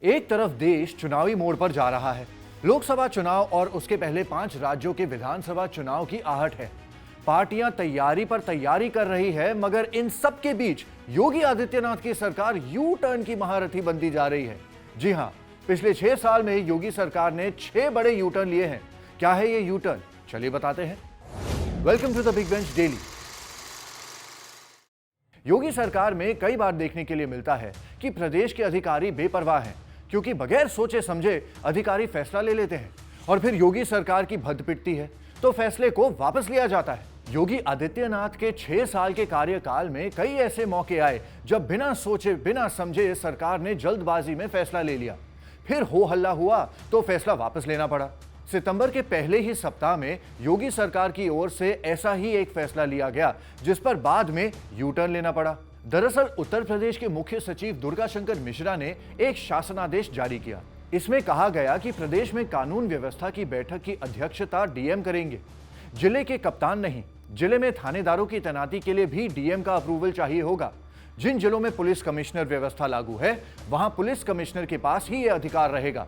एक तरफ देश चुनावी मोड़ पर जा रहा है। लोकसभा चुनाव और उसके पहले 5 राज्यों के विधानसभा चुनाव की आहट है। पार्टियां तैयारी पर तैयारी कर रही है, मगर इन सब के बीच योगी आदित्यनाथ की सरकार यू टर्न की महारथी बनती जा रही है। जी हां, पिछले 6 साल में योगी सरकार ने 6 बड़े यू टर्न लिए हैं। क्या है ये यू टर्न, चलिए बताते हैं। Welcome to the big bench daily. Yogi सरकार में कई बार देखने के लिए मिलता है कि प्रदेश के अधिकारी बेपरवाह हैं, क्योंकि बगैर सोचे समझे अधिकारी फैसला ले लेते हैं और फिर योगी सरकार की भद्द पिटती है तो फैसले को वापस लिया जाता है। योगी आदित्यनाथ के 6 साल के कार्यकाल में कई ऐसे मौके आए जब बिना सोचे बिना समझे सरकार ने जल्दबाजी में फैसला ले लिया, फिर हो हल्ला हुआ तो फैसला वापस लेना पड़ा। सितंबर के पहले ही सप्ताह में योगी सरकार की ओर से ऐसा ही एक फैसला लिया गया, जिस पर बाद में यू टर्न लेना पड़ा। दरअसल उत्तर प्रदेश के मुख्य सचिव दुर्गा शंकर मिश्रा ने एक शासनादेश जारी किया। इसमें कहा गया कि प्रदेश में कानून व्यवस्था की बैठक की अध्यक्षता डीएम करेंगे। जिले के कप्तान नहीं, जिले में थानेदारों की तैनाती के लिए भी डीएम का अप्रूवल चाहिए होगा। जिन जिलों में पुलिस कमिश्नर व्यवस्था लागू है, वहां पुलिस कमिश्नर के पास ही यह अधिकार रहेगा।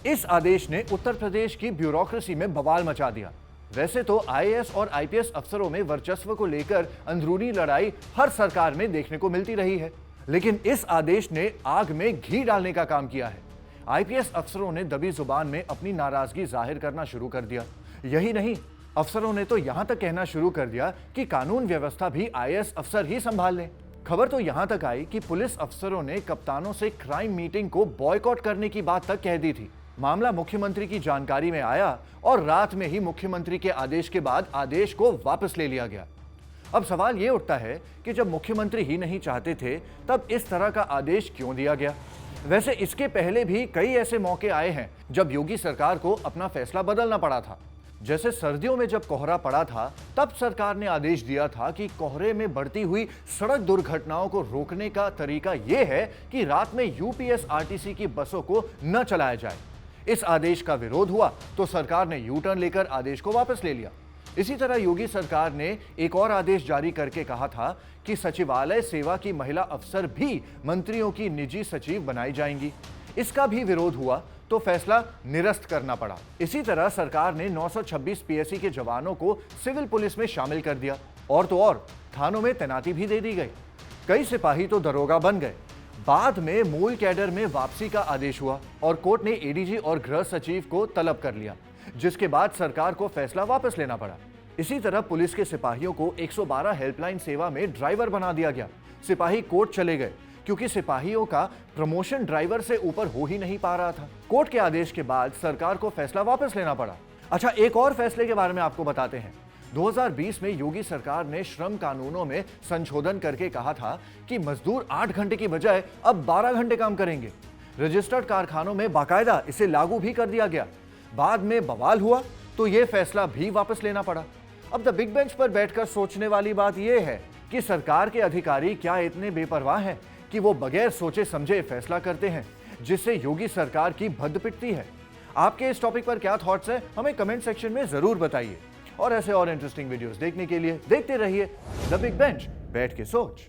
इस आदेश ने उत्तर प्रदेश की ब्यूरोक्रेसी में बवाल मचा दिया। वैसे तो आईएएस और आईपीएस अफसरों में वर्चस्व को लेकर अंदरूनी लड़ाई हर सरकार में देखने को मिलती रही है, लेकिन इस आदेश ने आग में घी डालने का काम किया है। आईपीएस अफसरों ने दबी जुबान में अपनी नाराजगी जाहिर करना शुरू कर दिया। यही नहीं, अफसरों ने तो यहां तक कहना शुरू कर दिया कि कानून व्यवस्था भी आईएएस अफसर ही संभाल लें। खबर तो यहां तक आई कि पुलिस अफसरों ने कप्तानों से क्राइम मीटिंग को बॉयकॉट करने की बात तक कह दी थी। मामला मुख्यमंत्री की जानकारी में आया और रात में ही मुख्यमंत्री के आदेश के बाद आदेश को वापस ले लिया गया। अब सवाल यह उठता है कि जब मुख्यमंत्री ही नहीं चाहते थे, तब इस तरह का आदेश क्यों दिया गया? वैसे इसके पहले भी कई ऐसे मौके आए हैं जब योगी सरकार को अपना फैसला बदलना पड़ा था। जैसे सर्दियों में जब कोहरा पड़ा था, तब सरकार ने आदेश दिया था कि कोहरे में बढ़ती हुई सड़क दुर्घटनाओं को रोकने का तरीका यह है कि रात में यूपीएस आरटीसी की बसों को न चलाया जाए। इस आदेश का विरोध हुआ तो सरकार ने यू टर्न लेकर आदेश को वापस ले लिया। इसी तरह योगी सरकार ने एक और आदेश जारी करके कहा था कि सचिवालय सेवा की महिला अफसर भी मंत्रियों की निजी सचिव बनाई जाएंगी। इसका भी विरोध हुआ तो फैसला निरस्त करना पड़ा। इसी तरह सरकार ने 926 पीएसी के जवानों को सिविल पुलिस में शामिल कर दिया और तो और थानों में तैनाती भी दे दी गई। कई सिपाही तो दरोगा बन गए। बाद में मूल कैडर में वापसी का आदेश हुआ और कोर्ट ने एडीजी और गृह सचिव को तलब कर लिया, जिसके बाद सरकार को फैसला वापस लेना पड़ा। इसी तरह पुलिस के सिपाहियों को 112 हेल्पलाइन सेवा में ड्राइवर बना दिया गया। सिपाही कोर्ट चले गए क्योंकि सिपाहियों का प्रमोशन ड्राइवर से ऊपर हो ही नहीं पा रहा था। कोर्ट के आदेश के बाद सरकार को फैसला वापस लेना पड़ा। अच्छा, एक और फैसले के बारे में आपको बताते हैं। 2020 में योगी सरकार ने श्रम कानूनों में संशोधन करके कहा था कि मजदूर 8 घंटे की बजाय अब 12 घंटे काम करेंगे। रजिस्टर्ड कारखानों में बाकायदा इसे लागू भी कर दिया गया। बाद में बवाल हुआ तो यह फैसला भी वापस लेना पड़ा। अब द बिग बेंच पर बैठकर सोचने वाली बात यह है कि सरकार के अधिकारी क्या इतने बेपरवाह हैं कि वो बगैर सोचे समझे फैसला करते हैं, जिससे योगी सरकार की भद्द पिटती है। आपके इस टॉपिक पर क्या थॉट्स हैं, हमें कमेंट सेक्शन में जरूर बताइए। और ऐसे और इंटरेस्टिंग वीडियोस देखने के लिए देखते रहिए द बिग बेंच, बैठ के सोच।